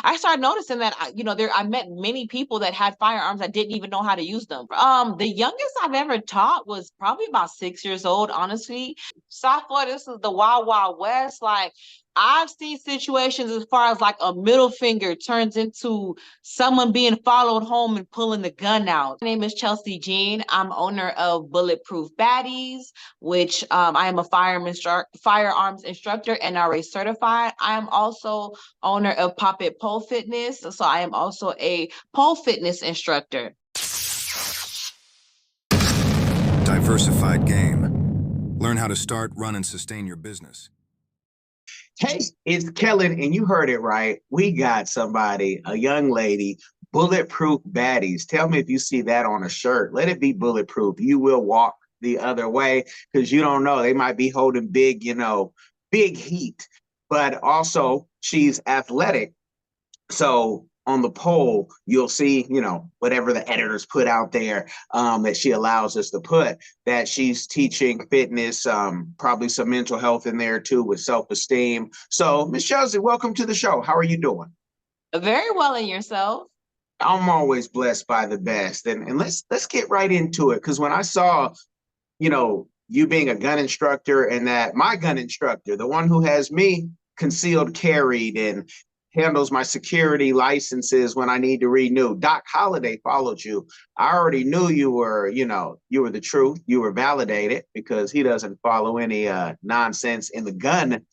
I started noticing that I met many people that had firearms that didn't even know how to use them. The youngest I've ever taught was probably about 6 years old, honestly. South Florida, this is the wild, wild west. Like, I've seen situations as far as like a middle finger turns into someone being followed home and pulling the gun out. My name is Chelsea Jean. I'm owner of Bulletproof Baddies, which I am a firearms instructor, NRA certified. I am also owner of Pop It Pole Fitness, so I am also a pole fitness instructor. Diversified Game. Learn how to start, run, and sustain your business. Hey, it's Kellen, and you heard it right. We got somebody, a young lady, Bulletproof Baddies. Tell me if you see that on a shirt. Let it be bulletproof. You will walk the other way because you don't know. They might be holding big, big heat. But also, she's athletic. So on the poll, you'll see, whatever the editors put out there that she allows us to put, that she's teaching fitness, probably some mental health in there too with self-esteem. So Miss Chelsea, welcome to the show. How are you doing? Very well, in yourself? I'm always blessed by the best. And let's get right into it. Because when I saw, you being a gun instructor and that my gun instructor, the one who has me concealed carried and handles my security licenses when I need to renew. Doc Holliday followed you. I already knew you were the truth. You were validated because he doesn't follow any nonsense in the gun,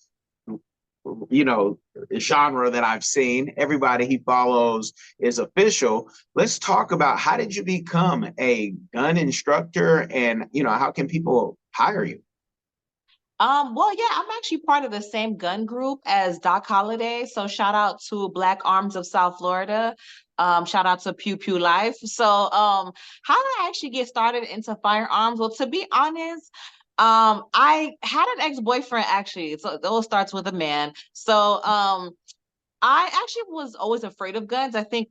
genre that I've seen. Everybody he follows is official. Let's talk about, how did you become a gun instructor, and how can people hire you? Well, yeah, I'm actually part of the same gun group as Doc Holliday. So shout out to Black Arms of South Florida. Shout out to Pew Pew Life. So how did I actually get started into firearms? Well, to be honest, I had an ex-boyfriend actually. So it all starts with a man. So I actually was always afraid of guns. I think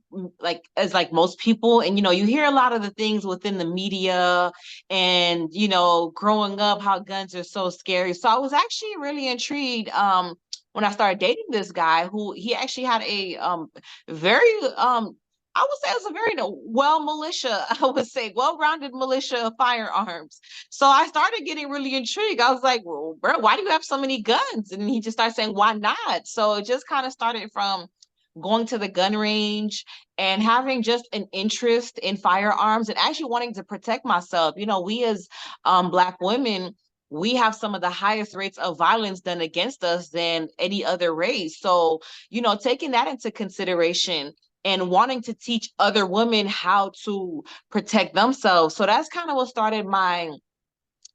as most people, and you hear a lot of the things within the media and growing up how guns are so scary. So I was actually really intrigued when I started dating this guy who he actually had a very I would say it was a very I would say well-rounded militia of firearms. So I started getting really intrigued. I was like, well, bro, why do you have so many guns? And he just started saying, why not? So it just kind of started from going to the gun range and having just an interest in firearms and actually wanting to protect myself. We as Black women, we have some of the highest rates of violence done against us than any other race. So, taking that into consideration and wanting to teach other women how to protect themselves. So that's kind of what started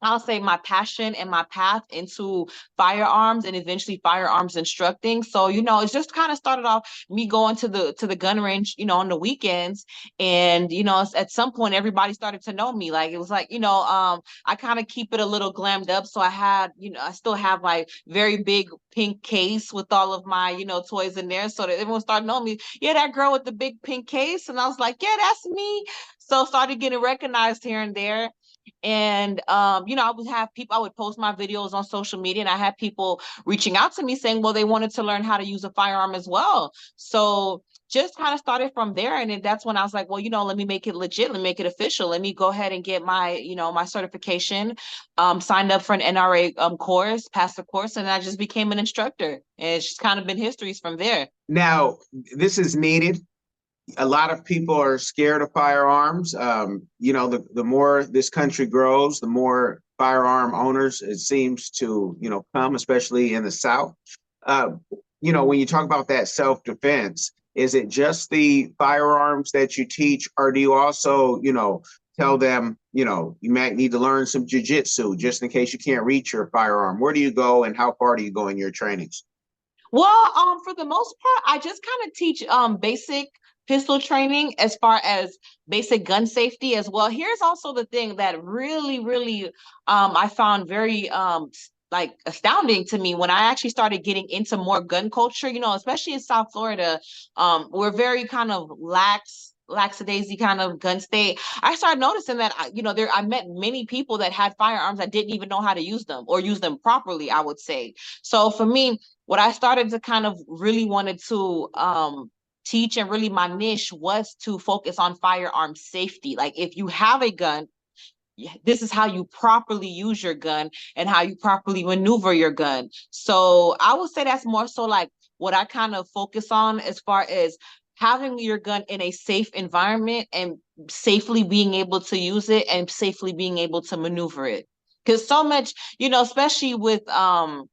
I'll say my passion and my path into firearms and eventually firearms instructing. So, it's just kind of started off me going to the gun range, on the weekends. And, at some point everybody started to know me. Like, it was like, I kind of keep it a little glammed up. So I had, I still have my very big pink case with all of my, toys in there. So that everyone started knowing me. Yeah, that girl with the big pink case. And I was like, yeah, that's me. So started getting recognized here and there. And I would post my videos on social media, and I had people reaching out to me saying, well, they wanted to learn how to use a firearm as well. So just kind of started from there. And then that's when I was like, well, let me make it legit, let me make it official. Let me go ahead and get my, my certification, signed up for an NRA course, passed the course, and I just became an instructor. And it's just kind of been histories from there. Now, this is needed. A lot of people are scared of firearms. The more this country grows, the more firearm owners it seems to, come, especially in the South. When you talk about that self-defense, is it just the firearms that you teach, or do you also, tell them, you might need to learn some jiu-jitsu just in case you can't reach your firearm? Where do you go and how far do you go in your trainings? Well, for the most part, I just kind of teach basic pistol training as far as basic gun safety as well. Here's also the thing that really, really I found very astounding to me when I actually started getting into more gun culture, especially in South Florida. We're very kind of lackadaisy kind of gun state. I started noticing that I met many people that had firearms that didn't even know how to use them or use them properly, I would say. So for me, what I started to kind of really wanted to teach, and really my niche was to focus on firearm safety. Like if you have a gun, this is how you properly use your gun and how you properly maneuver your gun. So I would say that's more so like what I kind of focus on as far as having your gun in a safe environment and safely being able to use it and safely being able to maneuver it. Because so much, especially with I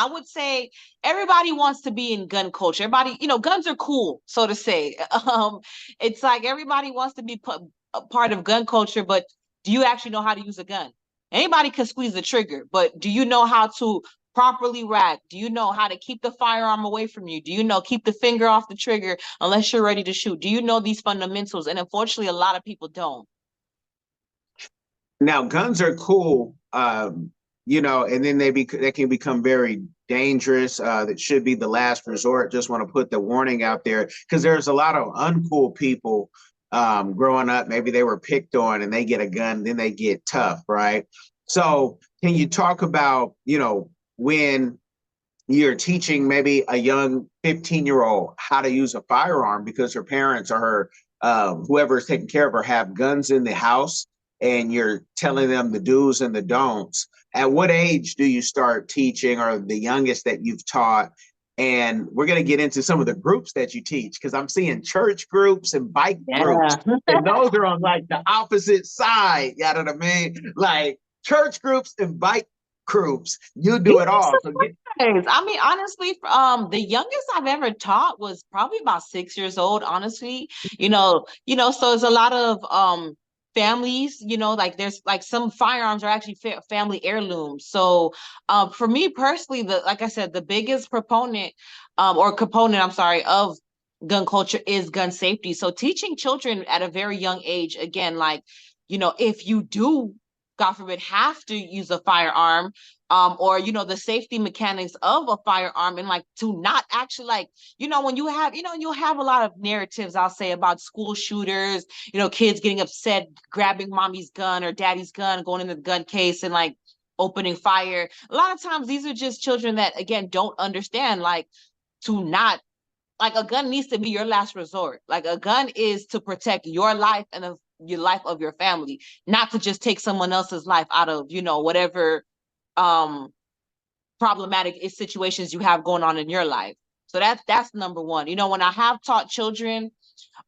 would say everybody wants to be in gun culture. Everybody, guns are cool, so to say. It's like everybody wants to be a part of gun culture, but do you actually know how to use a gun? Anybody can squeeze the trigger, but do you know how to properly rack? Do you know how to keep the firearm away from you? Do you know keep the finger off the trigger unless you're ready to shoot? Do you know these fundamentals? And unfortunately, a lot of people don't. Now, guns are cool, and then they can become very dangerous. That should be the last resort. Just want to put the warning out there because there's a lot of uncool people growing up. Maybe they were picked on and they get a gun, then they get tough, right? So, can you talk about, when you're teaching maybe a young 15-year-old how to use a firearm because her parents or her whoever's taking care of her have guns in the house, and you're telling them the do's and the don'ts. At what age do you start teaching, or the youngest that you've taught? And we're going to get into some of the groups that you teach, because I'm seeing church groups and bike groups, and those are on like the opposite side. You know what I mean? Like church groups and bike groups, you do it all. So I mean, honestly, the youngest I've ever taught was probably about 6 years old, honestly. So there's a lot of families, like there's like some firearms are actually family heirlooms. So for me personally, like I said, the biggest proponent or component, I'm sorry, of gun culture is gun safety. So teaching children at a very young age, again, like, if you do, God forbid, have to use a firearm, or the safety mechanics of a firearm, and like to not actually, like, when you have, you'll have a lot of narratives, I'll say, about school shooters, kids getting upset, grabbing mommy's gun or daddy's gun, going into the gun case and like opening fire. A lot of times these are just children that, again, don't understand, like, to not, like, a gun needs to be your last resort. Like a gun is to protect your life and your life of your family, not to just take someone else's life out of, whatever problematic situations you have going on in your life. So that's number one. When I have taught children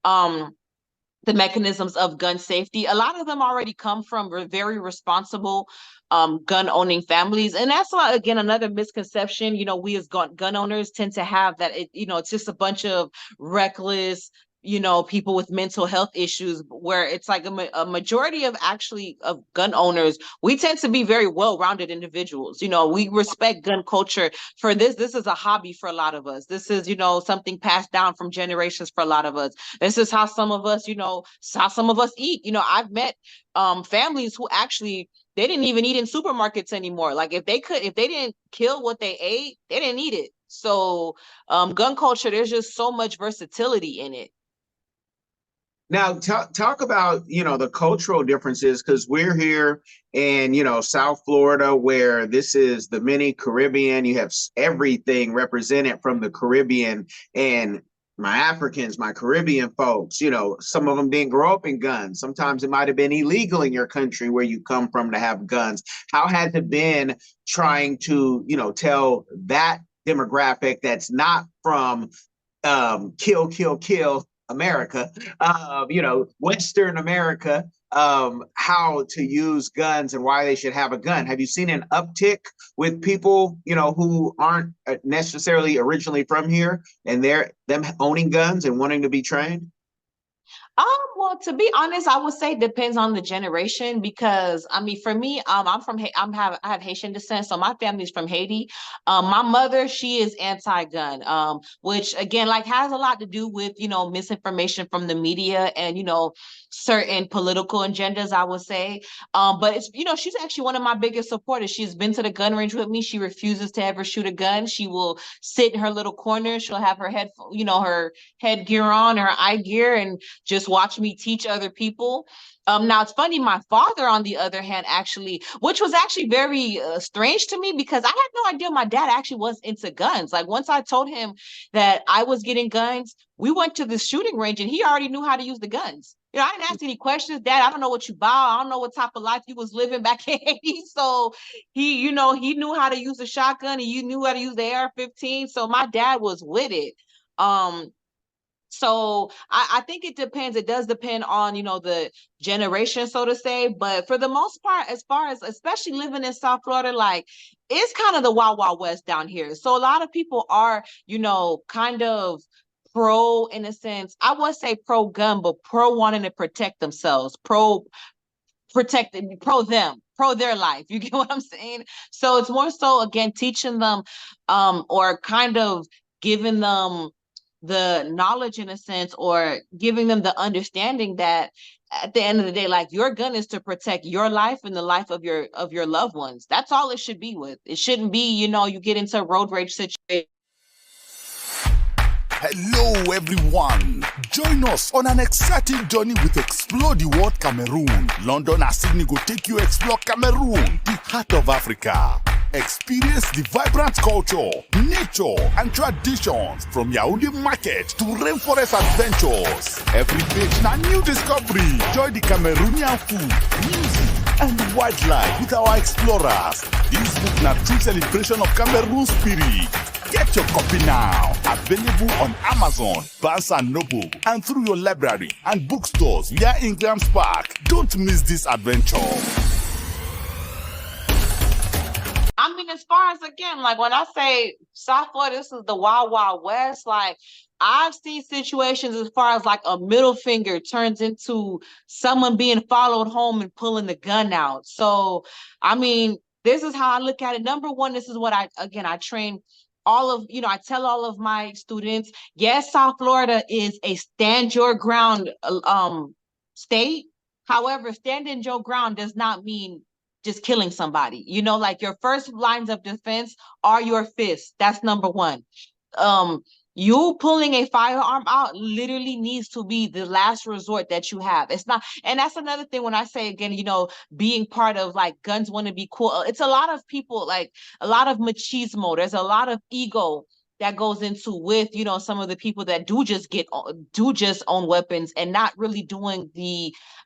the mechanisms of gun safety, a lot of them already come from very responsible gun owning families. And that's, again, another misconception. We as gun owners tend to have that it's just a bunch of reckless, people with mental health issues, where it's like a majority of gun owners, we tend to be very well-rounded individuals. We respect gun culture for this. This is a hobby for a lot of us. This is, something passed down from generations for a lot of us. This is how some of us, how some of us eat. I've met families who actually, they didn't even eat in supermarkets anymore. Like if they didn't kill what they ate, they didn't eat it. So gun culture, there's just so much versatility in it. Now, talk about, the cultural differences, because we're here in, South Florida, where this is the mini Caribbean. You have everything represented from the Caribbean, and my Africans, my Caribbean folks, some of them didn't grow up in guns. Sometimes it might have been illegal in your country where you come from to have guns. How has it been trying to, tell that demographic that's not from kill America, Western America, how to use guns and why they should have a gun? Have you seen an uptick with people, who aren't necessarily originally from here, and them owning guns and wanting to be trained? Well, to be honest, I would say it depends on the generation, because I mean, for me, I have Haitian descent, so my family's from Haiti. My mother, she is anti-gun, which again, like, has a lot to do with, misinformation from the media and, certain political agendas, I would say. But it's, she's actually one of my biggest supporters. She's been to the gun range with me. She refuses to ever shoot a gun. She will sit in her little corner. She'll have her her headgear on, her eye gear, and just watch me teach other people. Now it's funny, my father, on the other hand, actually, which was actually very strange to me, because I had no idea my dad actually was into guns. Like, once I told him that I was getting guns, we went to the shooting range and he already knew how to use the guns. I didn't ask any questions. Dad, I don't know what you buy. I don't know what type of life you was living back in Haiti. So he knew how to use a shotgun, and you knew how to use the AR-15. So my dad was with it. So I think it depends. It does depend on, the generation, so to say. But for the most part, as far as especially living in South Florida, like, it's kind of the Wild Wild West down here. So a lot of people are, kind of pro, in a sense. I would say pro gun, but pro wanting to protect themselves, pro protected, pro them, pro their life. You get what I'm saying? So it's more so, again, teaching them, or kind of giving them the knowledge, in a sense, or giving them the understanding that at the end of the day, like, your gun is to protect your life and the life of your loved ones. That's all it should be with. It shouldn't be, you get into a road rage situation. Hello everyone! Join us on an exciting journey with Explore the World Cameroon. London and Sydney go take you explore Cameroon, the heart of Africa. Experience the vibrant culture, nature and traditions, from Yaoundé market to rainforest adventures. Every page na new discovery. Enjoy the Cameroonian food, music and wildlife with our explorers. This book na true celebration of Cameroon spirit. Get your copy now. Available on Amazon, Barnes & Noble, and through your library and bookstores via Ingram's Park. Don't miss this adventure. I mean, as far as, again, like, when I say South Florida, this is the Wild Wild West. Like, I've seen situations as far as, like, a middle finger turns into someone being followed home and pulling the gun out. So, I mean, this is how I look at it. Number one, this is what I train all of, I tell all of my students, yes, South Florida is a stand your ground state. However, standing your ground does not mean just killing somebody. Like, your first lines of defense are your fists. That's number one. You pulling a firearm out literally needs to be the last resort that you have. It's not, and that's another thing when I say, again, being part of, like, guns want to be cool. It's a lot of people, like, a lot of machismo. There's a lot of ego that goes into with, some of the people that do just own weapons, and not really doing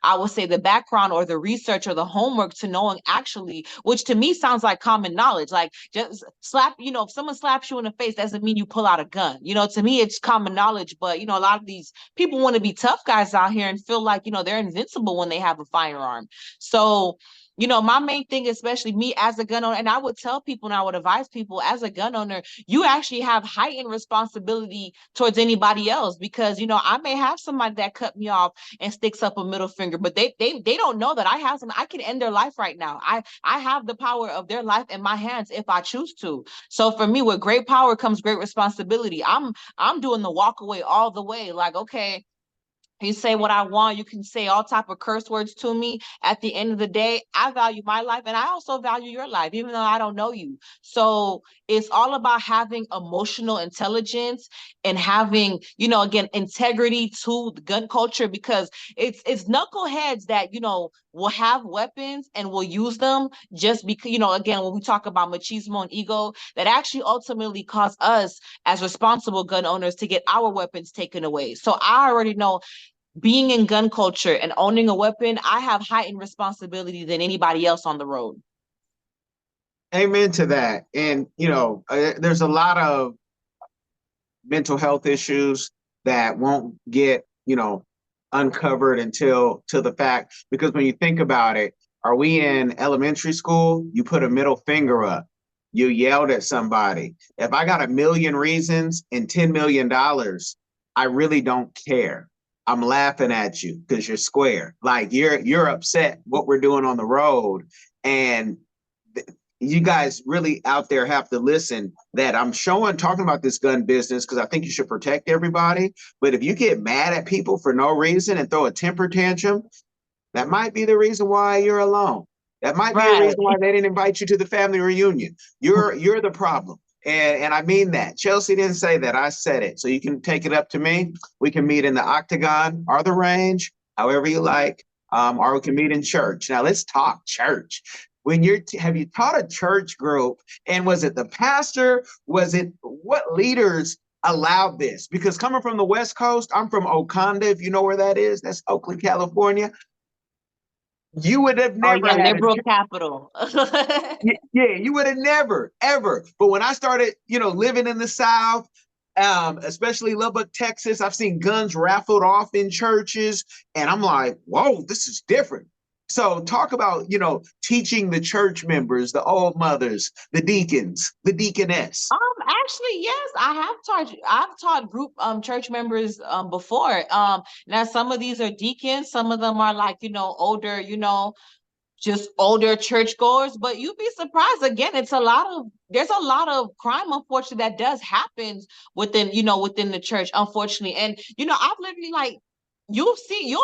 I would say, the background or the research or the homework to knowing, actually, which to me sounds like common knowledge. Like, just if someone slaps you in the face, doesn't mean you pull out a gun. To me, it's common knowledge. But, a lot of these people want to be tough guys out here and feel like, they're invincible when they have a firearm. So, my main thing, especially me as a gun owner, and I would tell people and I would advise people, as a gun owner, you actually have heightened responsibility towards anybody else, because, I may have somebody that cut me off and sticks up a middle finger, but they don't know that I can end their life right now. I have the power of their life in my hands if I choose to. So for me, with great power comes great responsibility. I'm doing the walk away all the way. Like, okay, you say what I want. You can say all type of curse words to me. At the end of the day, I value my life, and I also value your life, even though I don't know you. So it's all about having emotional intelligence and having, again, integrity to the gun culture, because it's knuckleheads that, will have weapons and will use them just because, again, when we talk about machismo and ego, that actually ultimately cause us as responsible gun owners to get our weapons taken away. So I already know, being in gun culture and owning a weapon, I have heightened responsibility than anybody else on the road. Amen to that. And, there's a lot of mental health issues that won't get, uncovered until to the fact, because when you think about it, are we in elementary school? You put a middle finger up, you yelled at somebody. If I got 1,000,000 reasons and $10 million, I really don't care. I'm laughing at you because you're square. Like, you're upset what we're doing on the road. And you guys really out there have to listen, that I'm talking about this gun business because I think you should protect everybody. But if you get mad at people for no reason and throw a temper tantrum, that might be the reason why you're alone. That might be the reason why they didn't invite you to the family reunion. You're the problem. And I mean that. Chelsea didn't say that. I said it. So you can take it up to me. We can meet in the octagon or the range, however you like, or we can meet in church. Now let's talk church. When have you taught a church group? And was it the pastor? Was it what leaders allowed this? Because coming from the West Coast, I'm from Oconda, if you know where that is. That's Oakland, California. You would have Oh never yeah, had a liberal capital. yeah, you would have never, ever. But when I started, living in the South, especially Lubbock, Texas, I've seen guns raffled off in churches, and I'm like, whoa, this is different. So talk about, teaching the church members, the old mothers, the deacons, the deaconess. Actually, yes, I've taught group church members before. Now some of these are deacons, some of them are like, older, just older churchgoers, but you'd be surprised. Again, there's a lot of crime, unfortunately, that does happen within the church, unfortunately. And I've literally like you'll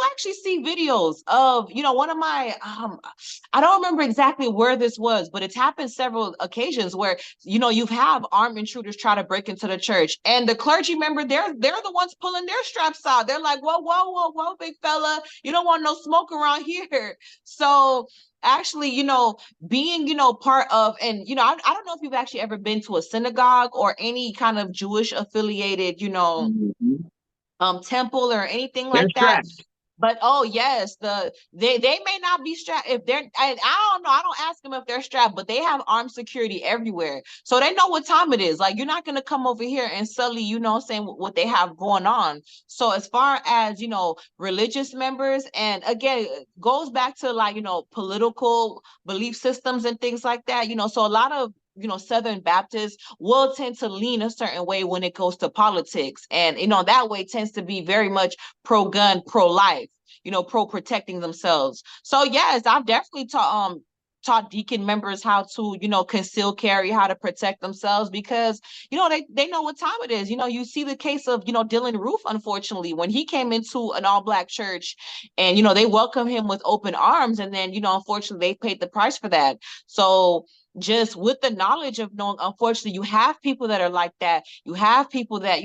actually see videos of one of my I don't remember exactly where this was, but it's happened several occasions where you have armed intruders try to break into the church, and the clergy member, they're the ones pulling their straps out. They're like, whoa, whoa, whoa, whoa, big fella, you don't want no smoke around here. So actually, being, part of, and, I don't know if you've actually ever been to a synagogue or any kind of Jewish affiliated, Mhm. temple or anything They're like that. strapped. But oh yes, they may not be strapped if they're. I don't know. I don't ask them if they're strapped, but they have armed security everywhere, so they know what time it is. Like you're not gonna come over here and sully, saying what they have going on. So as far as religious members, and again, it goes back to like political belief systems and things like that. So a lot of Southern Baptists will tend to lean a certain way when it goes to politics, and that way tends to be very much pro-gun, pro-life, pro-protecting themselves. So yes, I've definitely taught deacon members how to conceal carry, how to protect themselves, because they know what time it is. You see the case of Dylan Roof, unfortunately, when he came into an all-black church, and they welcomed him with open arms, and then unfortunately they paid the price for that. So just with the knowledge of knowing, unfortunately, you have people that are like that. You have people that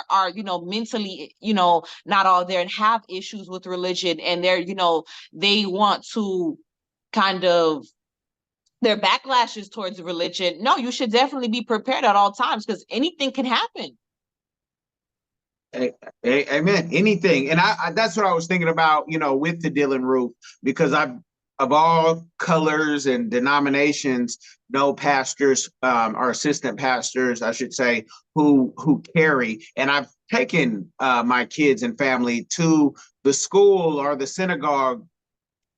are mentally not all there and have issues with religion, and they want to kind of their backlashes towards religion. No, you should definitely be prepared at all times, because anything can happen. Amen. Anything. And I that's what I was thinking about, with the Dylan Roof, because of all colors and denominations, know pastors, or assistant pastors, I should say, who carry. And I've taken my kids and family to the school or the synagogue.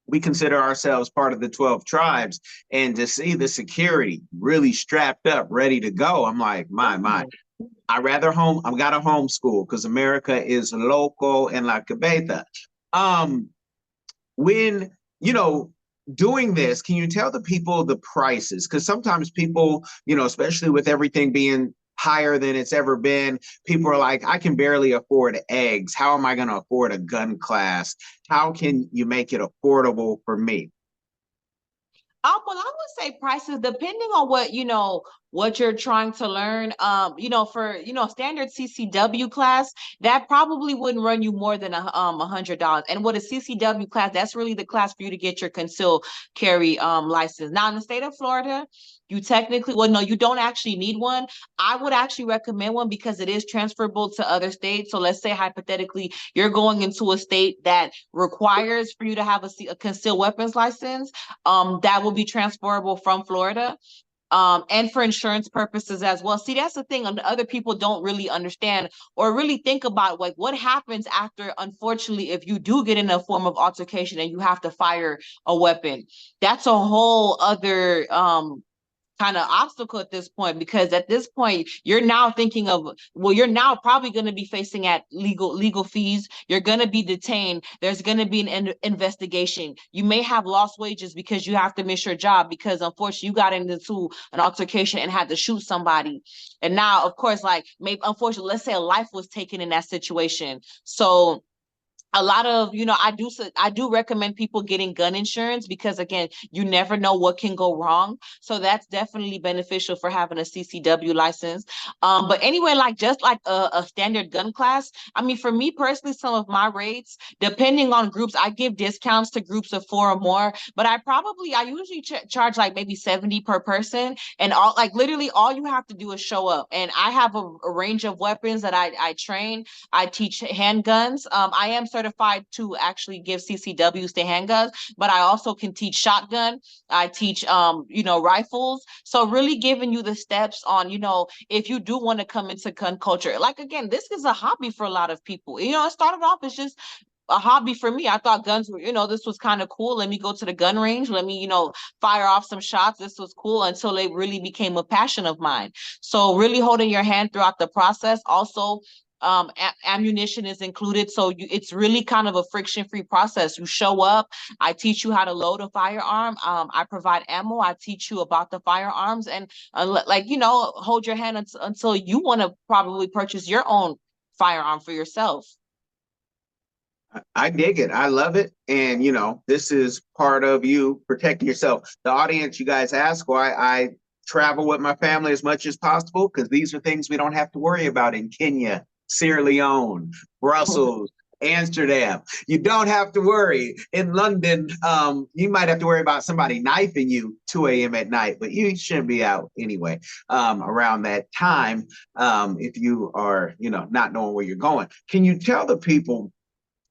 We consider ourselves part of the 12 tribes, and to see the security really strapped up, ready to go, I'm like, my. I've got a homeschool because America is local and la cabeza. When, doing this, can you tell the people the prices? Because sometimes people, especially with everything being higher than it's ever been, people are like, I can barely afford eggs. How am I going to afford a gun class? How can you make it affordable for me? Well, I would say prices depending on what you're trying to learn. For standard CCW class, that probably wouldn't run you more than $100. And what a CCW class, that's really the class for you to get your concealed carry license. Now in the state of Florida, you technically, well, no, you don't actually need one. I would actually recommend one because it is transferable to other states. So let's say hypothetically, you're going into a state that requires for you to have a concealed weapons license. That will be transferable from Florida. And for insurance purposes as well. See, that's the thing other people don't really understand or really think about, like what happens after, unfortunately, if you do get in a form of altercation and you have to fire a weapon. That's a whole other kind of obstacle at this point, because at this point you're now thinking of, well, you're now probably going to be facing at legal fees. You're going to be detained. There's going to be an investigation. You may have lost wages because you have to miss your job because unfortunately you got into an altercation and had to shoot somebody. And now, of course, like maybe unfortunately, let's say a life was taken in that situation. So a lot of, I do recommend people getting gun insurance because again, you never know what can go wrong. So that's definitely beneficial for having a CCW license. But anyway, like just like a standard gun class, I mean, for me personally, some of my rates, depending on groups, I give discounts to groups of 4 or more, but I usually charge like maybe 70 per person. And all, like literally all you have to do is show up. And I have a range of weapons that I train. I teach handguns. I am certified to actually give CCWs to handguns, but I also can teach shotgun. I teach, rifles. So really giving you the steps on, if you do want to come into gun culture, like again, this is a hobby for a lot of people. It started off as just a hobby for me. I thought guns were, this was kind of cool. Let me go to the gun range. Let me, fire off some shots. This was cool until it really became a passion of mine. So really holding your hand throughout the process. Also, ammunition is included, so it's really kind of a friction-free process. You show up, I teach you how to load a firearm, I provide ammo, I teach you about the firearms, and hold your hand until you want to probably purchase your own firearm for yourself. I dig it. I love it. And, this is part of you protecting yourself. The audience, you guys ask why I travel with my family as much as possible, because these are things we don't have to worry about in Kenya, Sierra Leone, Brussels, Amsterdam. You don't have to worry. In London, you might have to worry about somebody knifing you 2 a.m. at night, but you shouldn't be out anyway around that time if you are, not knowing where you're going. Can you tell the people,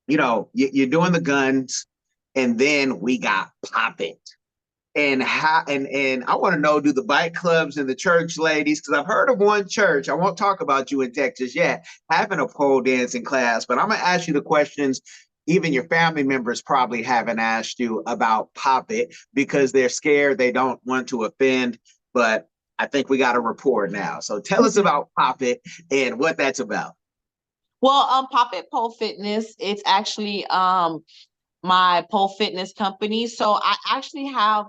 you're doing the guns, and then we got Pop It. And how and I want to know, do the bike clubs and the church ladies, because I've heard of one church, I won't talk about you in Texas yet, having a pole dancing class, but I'm gonna ask you the questions even your family members probably haven't asked you about Pop It because they're scared, they don't want to offend, but I think we got a rapport now. So tell us about Pop It and what that's about. Well, Pop It Pole Fitness, it's actually my pole fitness company. So I actually have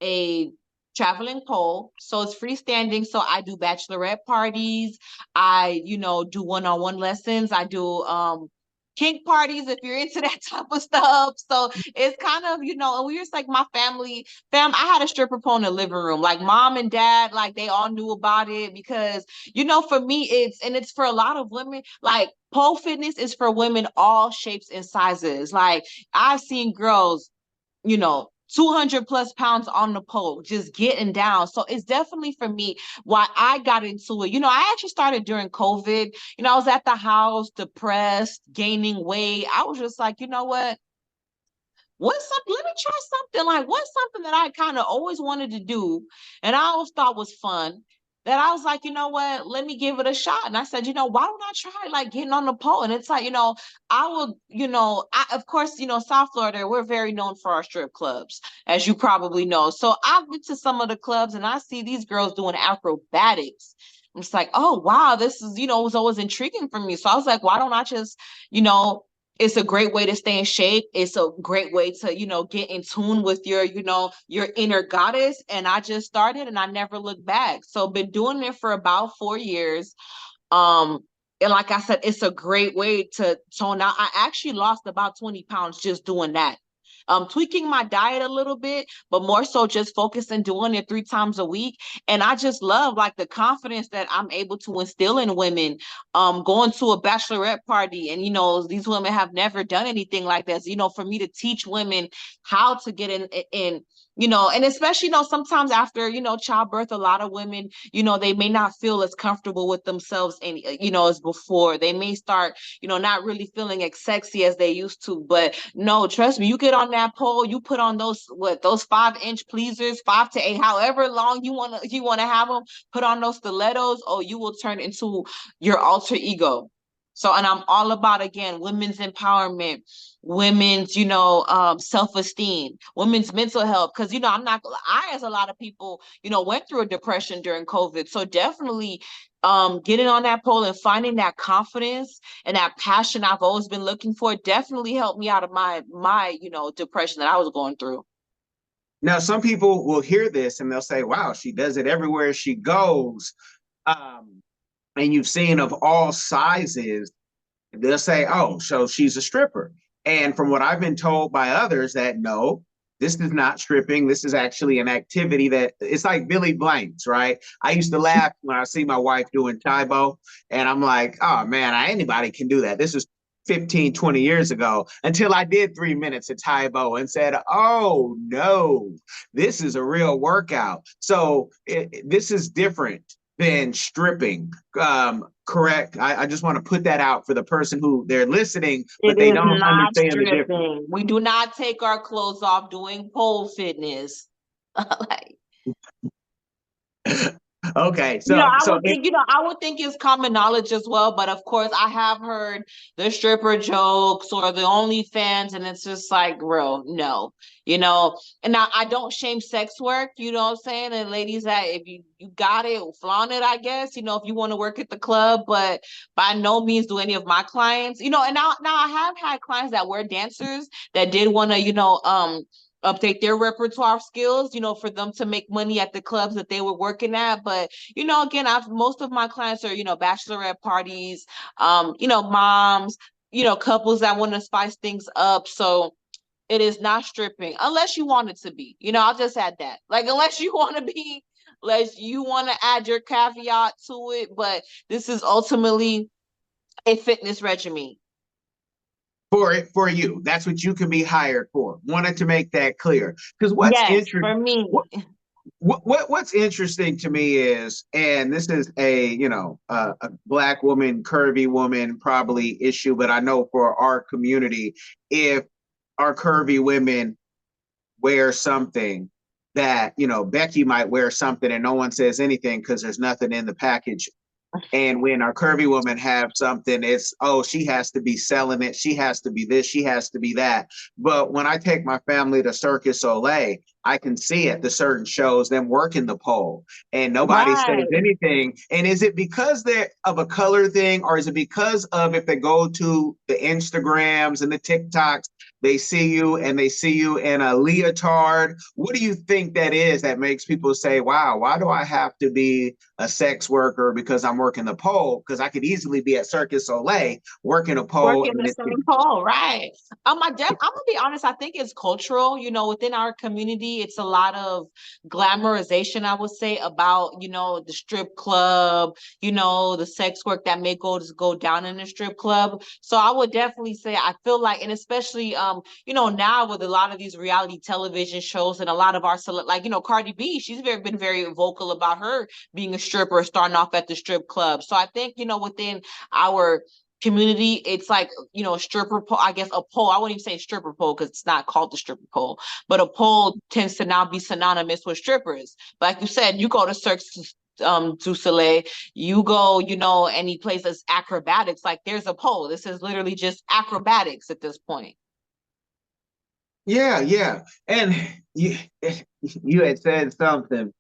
a traveling pole. So it's freestanding. So I do bachelorette parties. I, do one-on-one lessons. I do kink parties if you're into that type of stuff. So it's kind of, and we just like my fam, I had a stripper pole in the living room. Like mom and dad, like they all knew about it because, for me, it's for a lot of women, like pole fitness is for women all shapes and sizes. Like I've seen girls, 200 plus pounds on the pole, just getting down. So it's definitely for me why I got into it. I actually started during COVID. I was at the house, depressed, gaining weight. I was just like, what's something, let me try something. Like, what's something that I kind of always wanted to do and I always thought was fun, that I was like, let me give it a shot. And I said, why don't I try like getting on the pole? And it's like, I will, of course, South Florida, we're very known for our strip clubs, as you probably know. So I've been to some of the clubs and I see these girls doing acrobatics. I'm just like, oh, wow, this is, it was always intriguing for me. So I was like, why don't I just, it's a great way to stay in shape. It's a great way to, get in tune with your inner goddess. And I just started and I never looked back. So been doing it for about 4 years. And like I said, it's a great way to tone out. I actually lost about 20 pounds just doing that. Tweaking my diet a little bit, but more so just focusing doing it 3 times a week. And I just love like the confidence that I'm able to instill in women, going to a bachelorette party. And, these women have never done anything like this, for me to teach women how to get in, and especially, sometimes after, childbirth, a lot of women, they may not feel as comfortable with themselves and, as before. They may start, not really feeling as sexy as they used to. But no, trust me, you get on that pole, you put on those 5-inch pleasers, 5 to 8, however long you want to have them, put on those stilettos, or you will turn into your alter ego. So, and I'm all about, again, women's empowerment, women's, self-esteem, women's mental health. Because, as a lot of people, went through a depression during COVID. So definitely getting on that pole and finding that confidence and that passion I've always been looking for definitely helped me out of my depression that I was going through. Now, some people will hear this and they'll say, wow, she does it everywhere she goes. And you've seen of all sizes. They'll say, oh, so she's a stripper. And from what I've been told by others, that no, this is not stripping. This is actually an activity that it's like Billy Blanks, right? I used to laugh when I see my wife doing Taibo, and I'm like, oh man, anybody can do that. This is 15, 20 years ago until I did 3 minutes of Taibo and said, oh no, this is a real workout. So this is different than stripping. Correct. I just want to put that out for the person who they're listening, but It they is don't not understand the difference. stripping. We do not take our clothes off doing pole fitness. Like, Okay, you know, so I would think it's common knowledge as well, but of course I have heard the stripper jokes or the OnlyFans, and it's just like, bro, no, you know. And now I don't shame sex work, you know what I'm saying? And ladies, that if you got it, flaunt it, I guess, you know, if you want to work at the club, but by no means do any of my clients, you know, and now I have had clients that were dancers that did want to, update their repertoire skills, you know, for them to make money at the clubs that they were working at. But, you know, again, most of my clients are, you know, bachelorette parties, moms, you know, couples that want to spice things up. So it is not stripping unless you want it to be, you know, I'll just add that. Like, unless you want to be, unless you want to add your caveat to it. But this is ultimately a fitness regimen. For you, that's what you can be hired for. Wanted to make that clear. Because Yes, for me. What's interesting to me is, and this is a black woman, curvy woman probably issue, but I know for our community, if our curvy women wear something that, you know, Becky might wear something and no one says anything because there's nothing in the package. And when our curvy women have something, it's, oh, she has to be selling it. She has to be this. She has to be that. But when I take my family to Circus Soleil, I can see at the certain shows them working the pole and nobody says Right. anything. And is it because they're of a color thing, or is it because of if they go to the Instagrams and the TikToks, they see you and they see you in a leotard? What do you think that is that makes people say, wow, why do I have to be a sex worker because I'm working the pole? Because I could easily be at Circus Soleil working a pole. Working the same pole, right? I'm gonna be honest. I think it's cultural. You know, within our community, it's a lot of glamorization. I would say about, you know, the strip club. You know, the sex work that may go down in the strip club. So I would definitely say I feel like, and especially you know, now with a lot of these reality television shows and a lot of our like, you know, Cardi B, she's been very vocal about her being a stripper, starting off at the strip club. So I think, you know, within our community, it's like, you know, a stripper pole, I guess a pole. I wouldn't even say stripper pole because it's not called the stripper pole, but a pole tends to now be synonymous with strippers. But like you said, you go to Cirque du Soleil, you go, you know, any place that's acrobatics, like there's a pole. This is literally just acrobatics at this point. Yeah, yeah. And you had said something.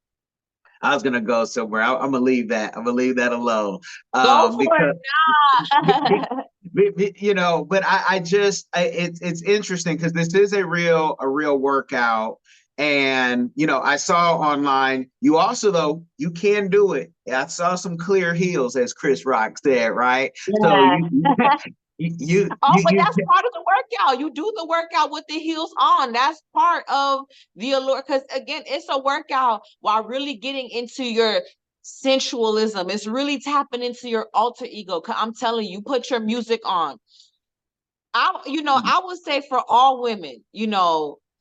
I was gonna go somewhere. I'm gonna leave that. I'm gonna leave that alone. Go for Because it. Nah. you know, but it's interesting because this is a real workout. And you know, I saw online you also, though, you can do it. I saw some clear heels, as Chris Rock said, right? So Yeah. Oh, but you that's part of the workout. You do the workout with the heels on. That's part of the allure. Because again, it's a workout while really getting into your sensualism. It's really tapping into your alter ego. I'm telling you, put your music on. I would say for all women,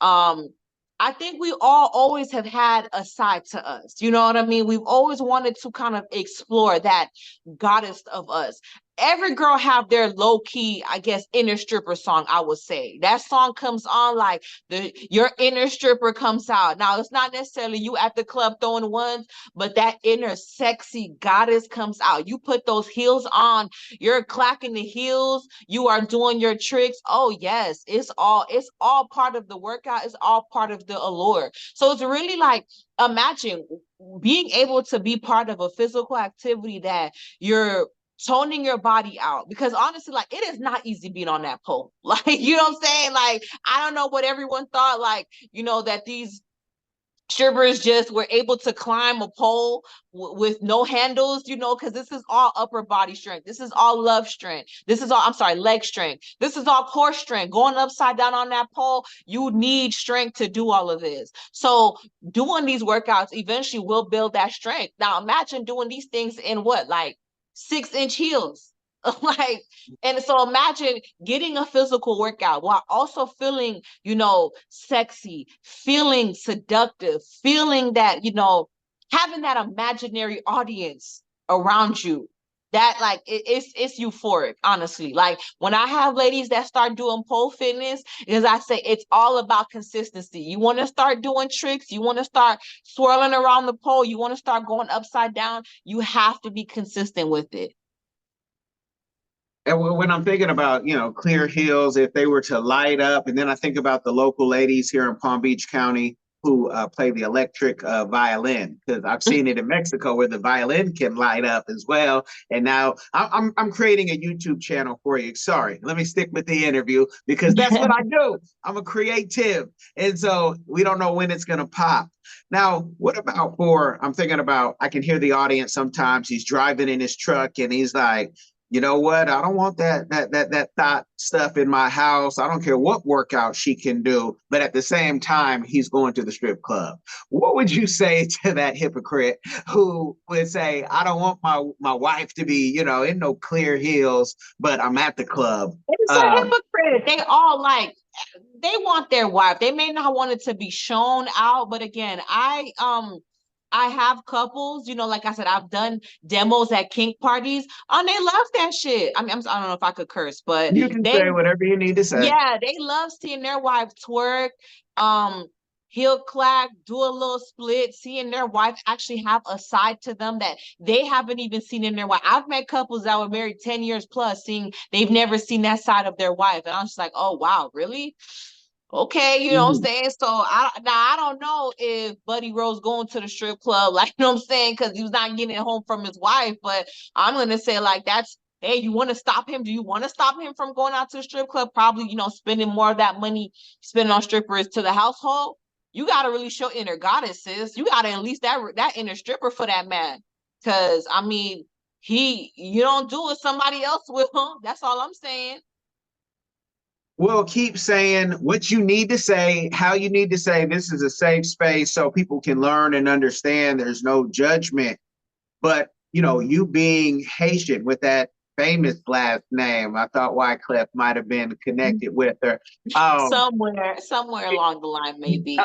I think we all always have had a side to us. You know what I mean? We've always wanted to kind of explore that goddess of us. Every girl have their low key, I guess, inner stripper song. I would say that song comes on like your inner stripper comes out. Now it's not necessarily you at the club throwing ones, but that inner sexy goddess comes out. You put those heels on, you're clacking the heels, you are doing your tricks. Oh yes, it's all part of the workout. It's all part of the allure. So it's really like, imagine being able to be part of a physical activity that you're toning your body out, because honestly, like, it is not easy being on that pole. Like, you know what I'm saying? Like, I don't know what everyone thought, like, that these strippers just were able to climb a pole with no handles, you know, because this is all upper body strength. This is all love strength. This is all, I'm sorry, leg strength. This is all core strength. Going upside down on that pole, you need strength to do all of this. So doing these workouts eventually will build that strength. Now imagine doing these things in what, like 6-inch heels. Like, and so imagine getting a physical workout while also feeling, you know, sexy, feeling seductive, feeling that, you know, having that imaginary audience around you. That like it's euphoric, honestly. Like when I have ladies that start doing pole fitness, because I say it's all about consistency. You want to start doing tricks, you want to start swirling around the pole, you want to start going upside down, you have to be consistent with it. And when I'm thinking about, you know, clear hills, if they were to light up, and then I think about the local ladies here in Palm Beach County who play the electric violin, because I've seen it in Mexico where the violin can light up as well. And now I'm creating a YouTube channel for you. Sorry, let me stick with the interview because that's what I do. I'm a creative, and so we don't know when it's gonna pop. Now, what about I'm thinking about, I can hear the audience sometimes. He's driving in his truck and he's like, you know what? I don't want that thought stuff in my house. I don't care what workout she can do, but at the same time, he's going to the strip club. What would you say to that hypocrite who would say, I don't want my wife to be, you know, in no clear heels, but I'm at the club? It's a hypocrite. They all like, they want their wife. They may not want it to be shown out, but again, I have couples, you know, like I said, I've done demos at kink parties, and they love that shit. I mean, I don't know if I could curse, but you can say whatever you need to say. Yeah, they love seeing their wife twerk, heel clack, do a little split, seeing their wife actually have a side to them that they haven't even seen in their wife. I've met couples that were married 10 years plus, seeing they've never seen that side of their wife, and I'm just like, oh wow, really? Okay, you know what I'm saying? So I don't know if Buddy Rose going to the strip club, like, you know what I'm saying, because he was not getting it home from his wife. But I'm gonna say, like, that's, hey, you want to stop him? Do you want to stop him from going out to the strip club? Probably, you know, spending more of that money spending on strippers to the household. You gotta really show inner goddess, sis. You gotta at least that inner stripper for that man. Cause I mean, you don't do it, somebody else will. That's all I'm saying. Well, keep saying what you need to say, how you need to say. This is a safe space so people can learn and understand. There's no judgment. But, you know, you being Haitian with that famous last name, I thought Wyclef might have been connected with her. Somewhere along the line, maybe.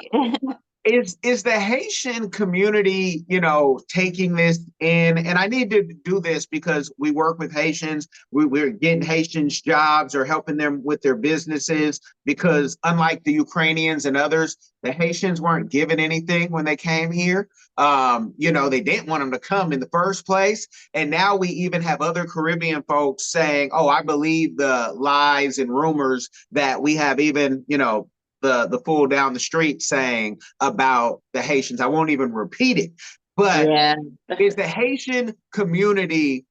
Is the Haitian community, you know, taking this in? And I need to do this because we work with Haitians. We're getting Haitians jobs or helping them with their businesses, because unlike the Ukrainians and others, the Haitians weren't given anything when they came here. You know, they didn't want them to come in the first place. And now we even have other Caribbean folks saying, oh, I believe the lies and rumors that we have, even, you know, the fool down the street saying about the Haitians. I won't even repeat it, but yeah. Is the Haitian community,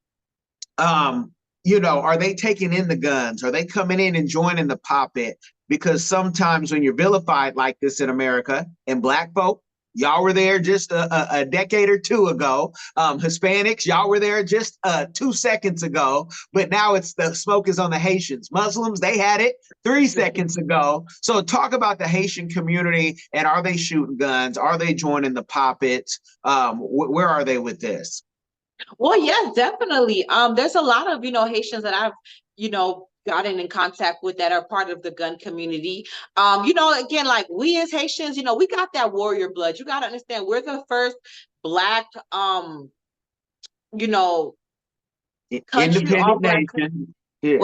you know, are they taking in the guns? Are they coming in and joining the pop-it? Because sometimes when you're vilified like this in America, and Black folk, y'all were there just a decade or two ago. Hispanics, y'all were there just 2 seconds ago. But now it's the smoke is on the Haitians. Muslims, they had it 3 seconds ago. So talk about the Haitian community, and are they shooting guns? Are they joining the pop-its? Where are they with this? Well, yes, definitely. There's a lot of, you know, Haitians that I've, you know, gotten in contact with that are part of the gun community. You know, again, like we as Haitians, you know, we got that warrior blood. You got to understand, we're the first Black, you know, country, independent nation. Yeah,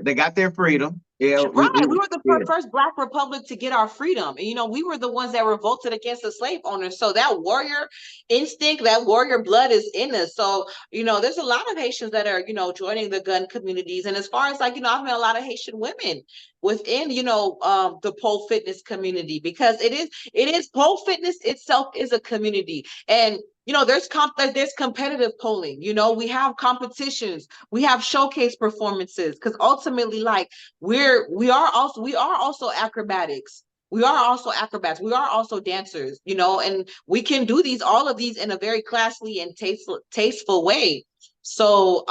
they got their freedom. Yeah, right. We were the first Black republic to get our freedom. And, you know, we were the ones that revolted against the slave owners. So that warrior instinct, that warrior blood is in us. So, you know, there's a lot of Haitians that are, you know, joining the gun communities. And as far as, like, you know, I've met a lot of Haitian women within, you know, the pole fitness community, because it is pole fitness itself is a community. And, you know, there's competitive polling, you know, we have competitions, we have showcase performances, because ultimately, like, we are also acrobatics. we are also acrobats. We are also dancers, you know, and we can do all of these in a very classy and tasteful way. So,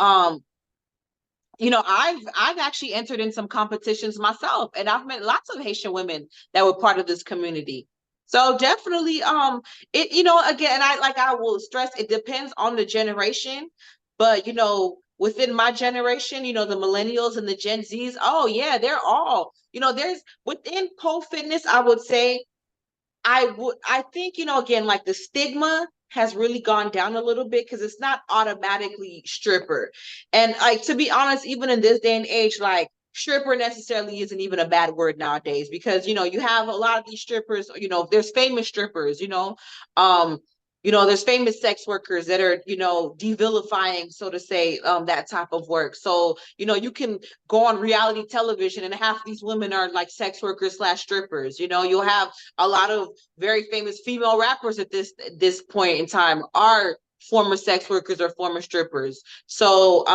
you know, I've actually entered in some competitions myself, and I've met lots of Haitian women that were part of this community. So definitely, it, you know, again, I will stress, it depends on the generation, but you know, within my generation, you know, the millennials and the Gen Zs, oh yeah, they're all, you know, there's within pole fitness, I would say I think, you know, again, like the stigma has really gone down a little bit because it's not automatically stripper. And like to be honest, even in this day and age, like stripper necessarily isn't even a bad word nowadays because you know, you have a lot of these strippers, you know, there's famous strippers, um, you know, there's famous sex workers that are, you know, devilifying, so to say, that type of work. So, you know, you can go on reality television and half these women are like sex workers slash strippers. You know, you'll have a lot of very famous female rappers at this point in time are former sex workers or former strippers. So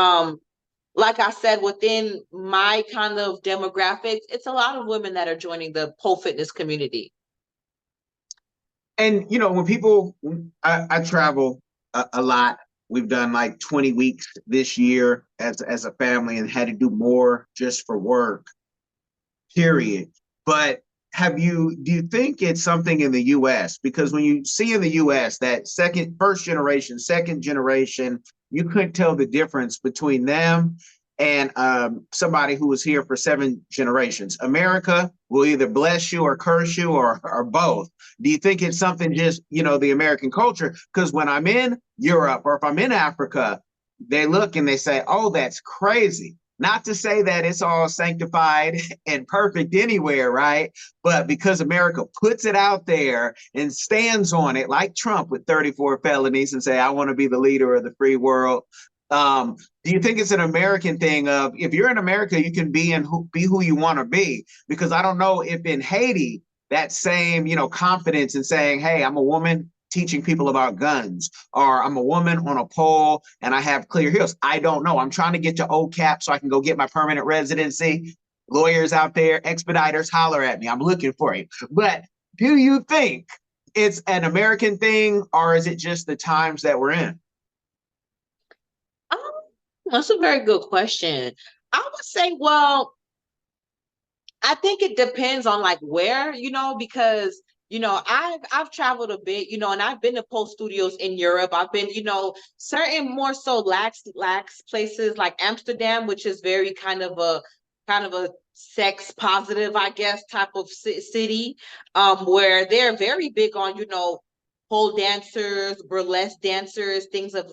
like I said, within my kind of demographics, it's a lot of women that are joining the pole fitness community. And you know, when people, I travel a lot. We've done like 20 weeks this year as a family and had to do more just for work, period. But do you think it's something in the US? Because when you see in the US that first generation, second generation, you couldn't tell the difference between them and somebody who was here for 7 generations. America will either bless you or curse you or both. Do you think it's something just, you know, the American culture? Because when I'm in Europe or if I'm in Africa, they look and they say, oh, that's crazy. Not to say that it's all sanctified and perfect anywhere, right? But because America puts it out there and stands on it, like Trump with 34 felonies, and say, I want to be the leader of the free world. Do you think it's an American thing of if you're in America, you can be who you want to be? Because I don't know if in Haiti, that same, you know, confidence in saying, hey, I'm a woman teaching people about guns, or I'm a woman on a pole and I have clear heels. I don't know. I'm trying to get to OCAP so I can go get my permanent residency. Lawyers out there, expediters, holler at me. I'm looking for you. But do you think it's an American thing, or is it just the times that we're in? Um, that's a very good question. I would say, well, I think it depends on like where, you know, because you know, I've traveled a bit, you know, and I've been to pole studios in Europe. I've been, you know, certain more so lax places like Amsterdam, which is very kind of a sex positive, I guess, type of city, where they're very big on, you know, pole dancers, burlesque dancers, things of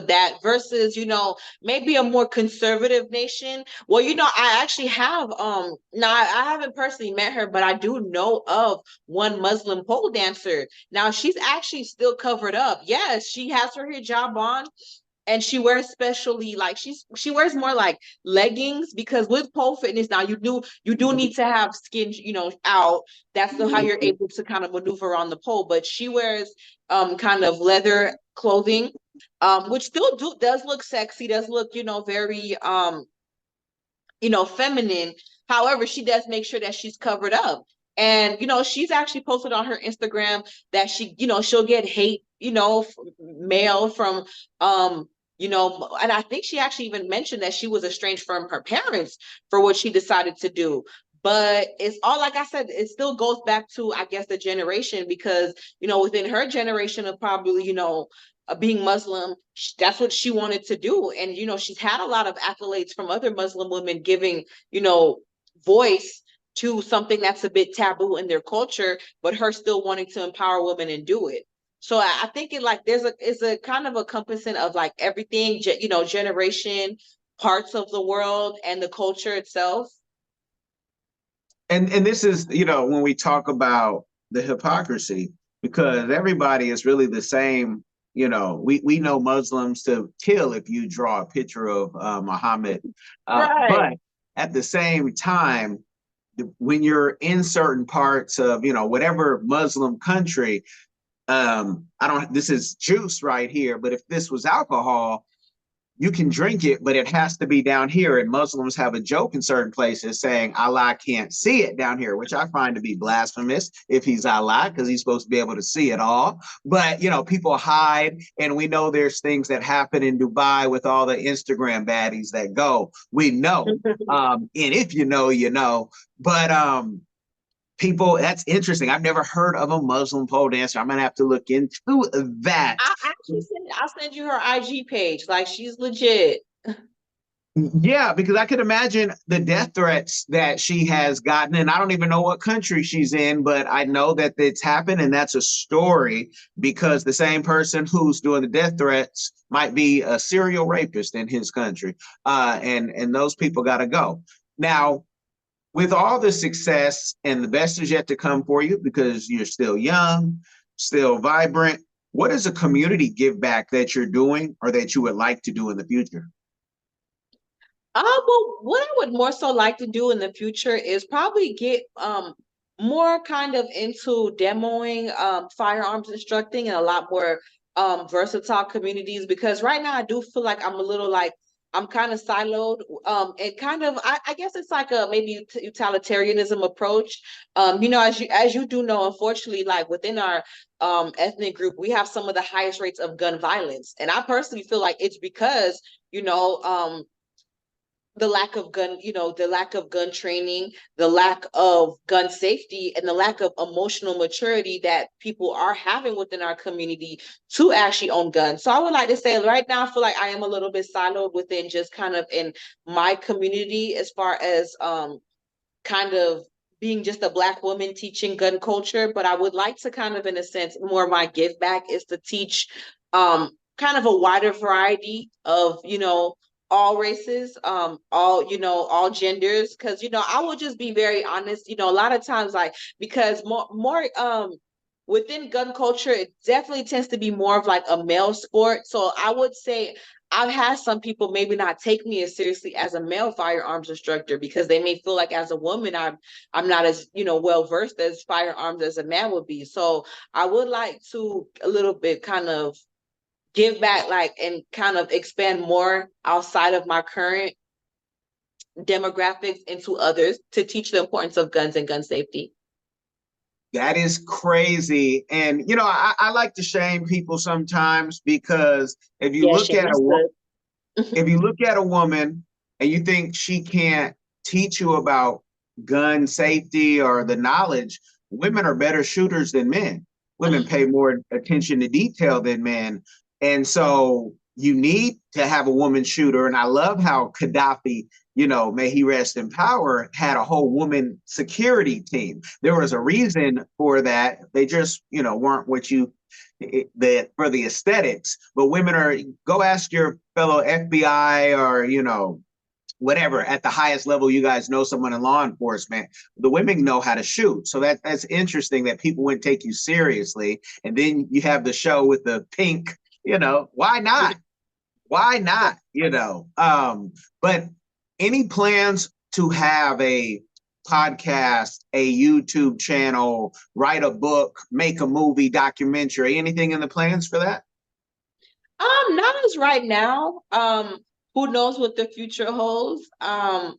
that, versus, you know, maybe a more conservative nation. Well, you know, I actually have now I haven't personally met her, but I do know of one Muslim pole dancer. Now she's actually still covered up. Yes, she has her hijab on, and she wears specially like she wears more like leggings, because with pole fitness now you do need to have skin, you know, out. That's how you're able to kind of maneuver on the pole. But she wears kind of leather clothing, which still does look sexy, does look, you know, very you know, feminine. However, she does make sure that she's covered up. And, you know, she's actually posted on her Instagram that she, you know, she'll get hate, you know, mail from, you know, and I think she actually even mentioned that she was estranged from her parents for what she decided to do. But it's all, like I said, it still goes back to, I guess, the generation, because, you know, within her generation of probably, you know, being Muslim, that's what she wanted to do. And, you know, she's had a lot of accolades from other Muslim women giving, you know, voice to something that's a bit taboo in their culture, but her still wanting to empower women and do it. So I think it like it's a kind of a compassing of like everything, you know, generation, parts of the world, and the culture itself. And this is, you know, when we talk about the hypocrisy, because everybody is really the same. You know, we know Muslims to kill if you draw a picture of Muhammad. Right. But at the same time, when you're in certain parts of, you know, whatever Muslim country, this is juice right here, but if this was alcohol, you can drink it, but it has to be down here. And Muslims have a joke in certain places saying Allah can't see it down here, which I find to be blasphemous if he's Allah, because he's supposed to be able to see it all. But, you know, people hide. And we know there's things that happen in Dubai with all the Instagram baddies that go. We know. And if you know, you know. But people, that's interesting. I've never heard of a Muslim pole dancer. I'm gonna have to look into that. I'll send you her IG page. Like, she's legit. Yeah, because I could imagine the death threats that she has gotten, and I don't even know what country she's in, but I know that it's happened, and that's a story because the same person who's doing the death threats might be a serial rapist in his country, and those people got to go. Now, with all the success, and the best is yet to come for you because you're still young, still vibrant, what is a community give back that you're doing or that you would like to do in the future? Well, what I would more so like to do in the future is probably get more kind of into demoing firearms instructing in a lot more versatile communities, because right now I do feel like I'm a little like I'm kind of siloed, and kind of I guess it's like a maybe utilitarianism approach. You know, as you do know, unfortunately, like within our ethnic group, we have some of the highest rates of gun violence, and I personally feel like it's because, you know, the lack of gun, you know, the lack of gun training, the lack of gun safety, and the lack of emotional maturity that people are having within our community to actually own guns. So I would like to say right now, I feel like I am a little bit siloed within just kind of in my community as far as kind of being just a Black woman teaching gun culture. But I would like to kind of, in a sense, more of my give back is to teach kind of a wider variety of, you know, all races, all, you know, all genders. Cause, you know, I will just be very honest, you know, a lot of times, like, because more within gun culture, it definitely tends to be more of like a male sport. So I would say I've had some people maybe not take me as seriously as a male firearms instructor because they may feel like as a woman I'm not as, you know, well versed as firearms as a man would be. So I would like to a little bit kind of give back, like, and kind of expand more outside of my current demographics into others to teach the importance of guns and gun safety. That is crazy. And, you know, I like to shame people sometimes because if you Yeah, look shame at is good. if you look at a woman and you think she can't teach you about gun safety or the knowledge, women are better shooters than men. Women pay more attention to detail than men. And so you need to have a woman shooter. And I love how Gaddafi, you know, may he rest in power, had a whole woman security team. There was a reason for that. They just, you know, weren't what you that for the aesthetics. But women are, go ask your fellow FBI or, you know, whatever at the highest level, you guys know someone in law enforcement, the women know how to shoot. So that's interesting that people wouldn't take you seriously. And then you have the show with the pink, you know, why not? Why not? You know, but any plans to have a podcast, a YouTube channel, write a book, make a movie, documentary, anything in the plans for that? Not as right now. Who knows what the future holds? But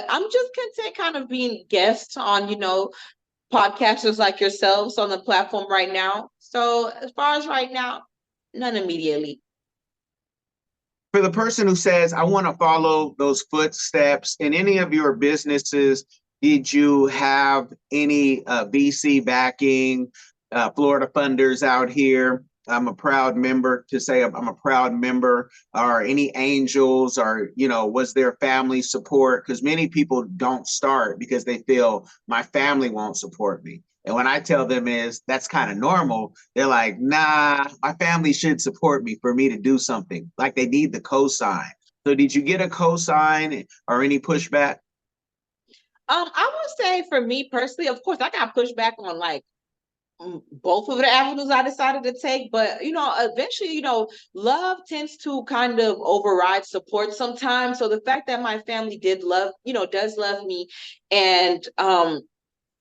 I'm just content kind of being guests on, you know, podcasters like yourselves on the platform right now. So as far as right now, none immediately. For the person who says, I want to follow those footsteps in any of your businesses, did you have any VC backing, Florida funders out here? I'm a proud member to say I'm a proud member, or any angels, or, you know, was there family support? Because many people don't start because they feel my family won't support me. And when I tell them is that's kind of normal, they're like, nah, my family should support me for me to do something. Like they need the cosign. So did you get a cosign or any pushback? I would say for me personally, of course, I got pushback on like both of the avenues I decided to take, but you know, eventually, you know, love tends to kind of override support sometimes. So the fact that my family did love, you know, does love me and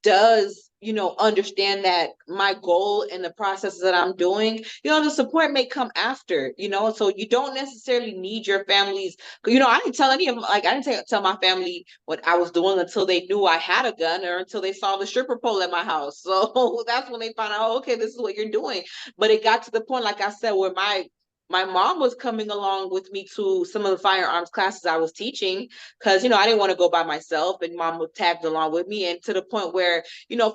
does understand that my goal and the processes that I'm doing, the support may come after, so you don't necessarily need your families. I didn't tell any of them, like, I didn't tell my family what I was doing until they knew I had a gun or until they saw the stripper pole at my house. So that's when they found out, oh, okay, this is what you're doing. But it got to the point, like I said, where my mom was coming along with me to some of the firearms classes I was teaching because, I didn't want to go by myself, and mom was tagged along with me. And to the point where,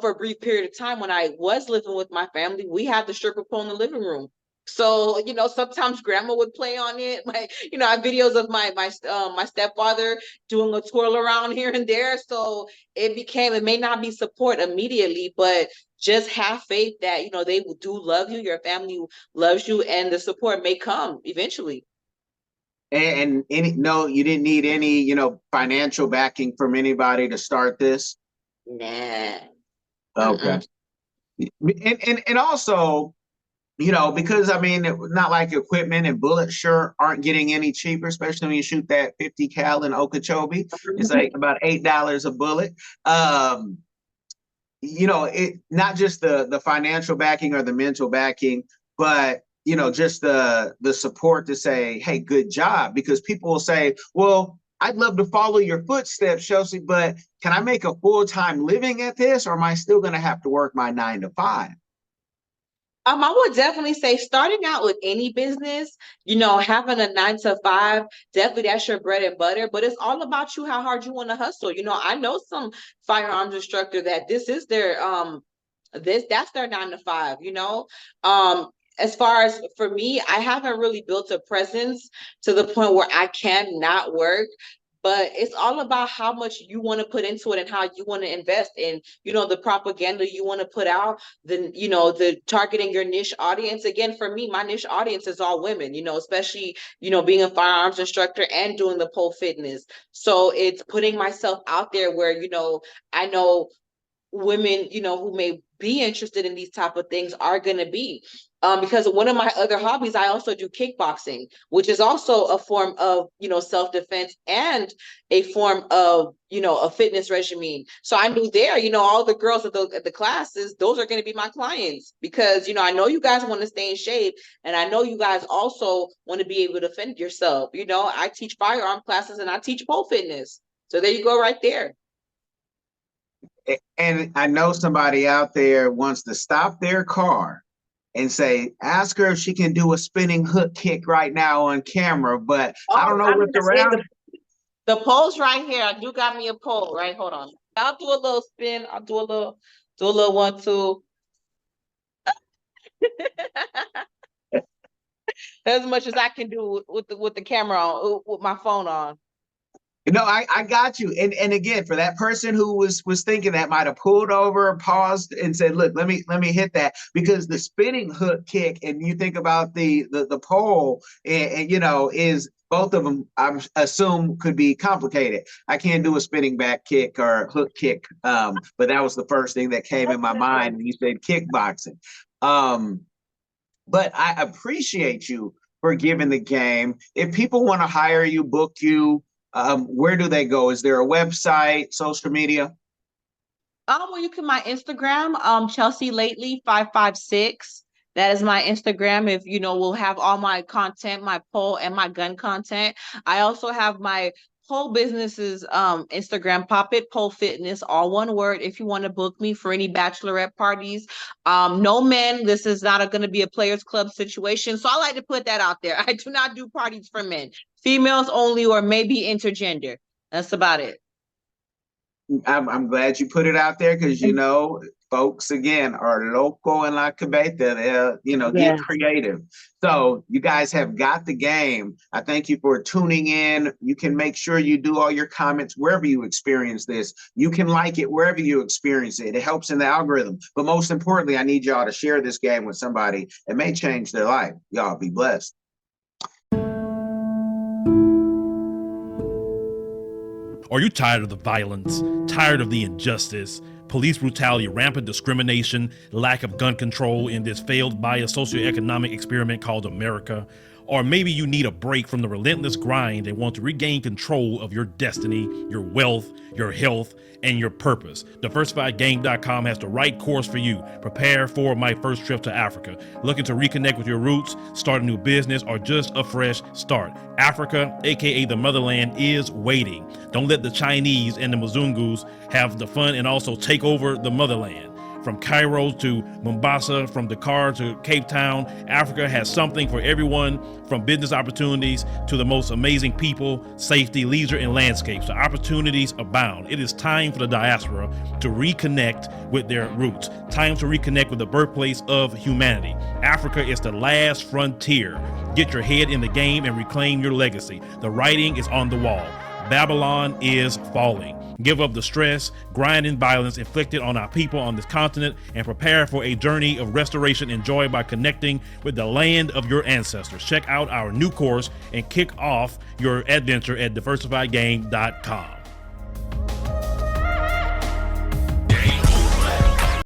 for a brief period of time when I was living with my family, we had the stripper pole in the living room. So, sometimes grandma would play on it. I have videos of my stepfather doing a twirl around here and there. So it may not be support immediately, but just have faith that, they do love you, your family loves you, and the support may come eventually. And no, you didn't need any, financial backing from anybody to start this? Nah. Okay. And also, because not like equipment and bullets sure aren't getting any cheaper, especially when you shoot that 50 cal in Okeechobee. It's like about $8 a bullet. It not just the financial backing or the mental backing, but just the support to say, hey, good job. Because people will say, well, I'd love to follow your footsteps, Chelsea, but can I make a full-time living at this, or am I still going to have to work my 9 to 5? I would definitely say starting out with any business, having a 9 to 5, definitely that's your bread and butter, but it's all about you, how hard you want to hustle. I know some firearms instructor that this is their, that's their 9 to 5, as far as for me, I haven't really built a presence to the point where I cannot work. But it's all about how much you want to put into it and how you want to invest in, the propaganda you want to put out, the targeting your niche audience. Again, for me, my niche audience is all women, especially, being a firearms instructor and doing the pole fitness. So it's putting myself out there where, I know women, who may be interested in these type of things are going to be. Because one of my other hobbies, I also do kickboxing, which is also a form of, self-defense and a form of, a fitness regimen. So I knew there, all the girls at the classes, those are going to be my clients because, I know you guys want to stay in shape, and I know you guys also want to be able to defend yourself. I teach firearm classes and I teach pole fitness. So there you go right there. And I know somebody out there wants to stop their car and say, ask her if she can do a spinning hook kick right now on camera, but I don't know what's around. The pole's right here. I do got me a pole, right? Hold on. I'll do a little spin. I'll do a little 1-2. As much as I can do with the camera on, with my phone on. I got you. And again, for that person who was thinking that, might have pulled over, paused, and said, look, let me hit that, because the spinning hook kick, and you think about the pole, and is both of them, I assume, could be complicated. I can't do a spinning back kick or hook kick, but that was the first thing that came in my mind when you said kickboxing. But I appreciate you for giving the game. If people want to hire you, book you, where do they go? Is there a website, social media? Well, you can my Instagram, Chelsea Lately 556. That is my Instagram. If we'll have all my content, my pole and my gun content. I also have my pole businesses Instagram, Pop It Pole Fitness, all one word. If you want to book me for any bachelorette parties, no men. This is not going to be a players club situation. So I like to put that out there. I do not do parties for men. Females only, or maybe intergender. That's about it. I'm glad you put it out there, because folks again are loco en la cabeza. Get creative. So you guys have got the game. I thank you for tuning in. You can make sure you do all your comments wherever you experience this. You can like it wherever you experience it. It helps in the algorithm. But most importantly, I need y'all to share this game with somebody. It may change their life. Y'all be blessed. Are you tired of the violence, tired of the injustice, police brutality, rampant discrimination, lack of gun control in this failed bias socioeconomic experiment called America? Or maybe you need a break from the relentless grind and want to regain control of your destiny, your wealth, your health, and your purpose. DiversifiedGame.com has the right course for you. Prepare for my first trip to Africa. Looking to reconnect with your roots, start a new business, or just a fresh start. Africa, aka the motherland, is waiting. Don't let the Chinese and the Mzungus have the fun and also take over the motherland. From Cairo to Mombasa, from Dakar to Cape Town, Africa has something for everyone, from business opportunities to the most amazing people, safety, leisure, and landscapes. So opportunities abound. It is time for the diaspora to reconnect with their roots. Time to reconnect with the birthplace of humanity. Africa is the last frontier. Get your head in the game and reclaim your legacy. The writing is on the wall. Babylon is falling. Give up the stress, grind, and violence inflicted on our people on this continent and prepare for a journey of restoration and joy by connecting with the land of your ancestors. Check out our new course and kick off your adventure at diversifiedgame.com.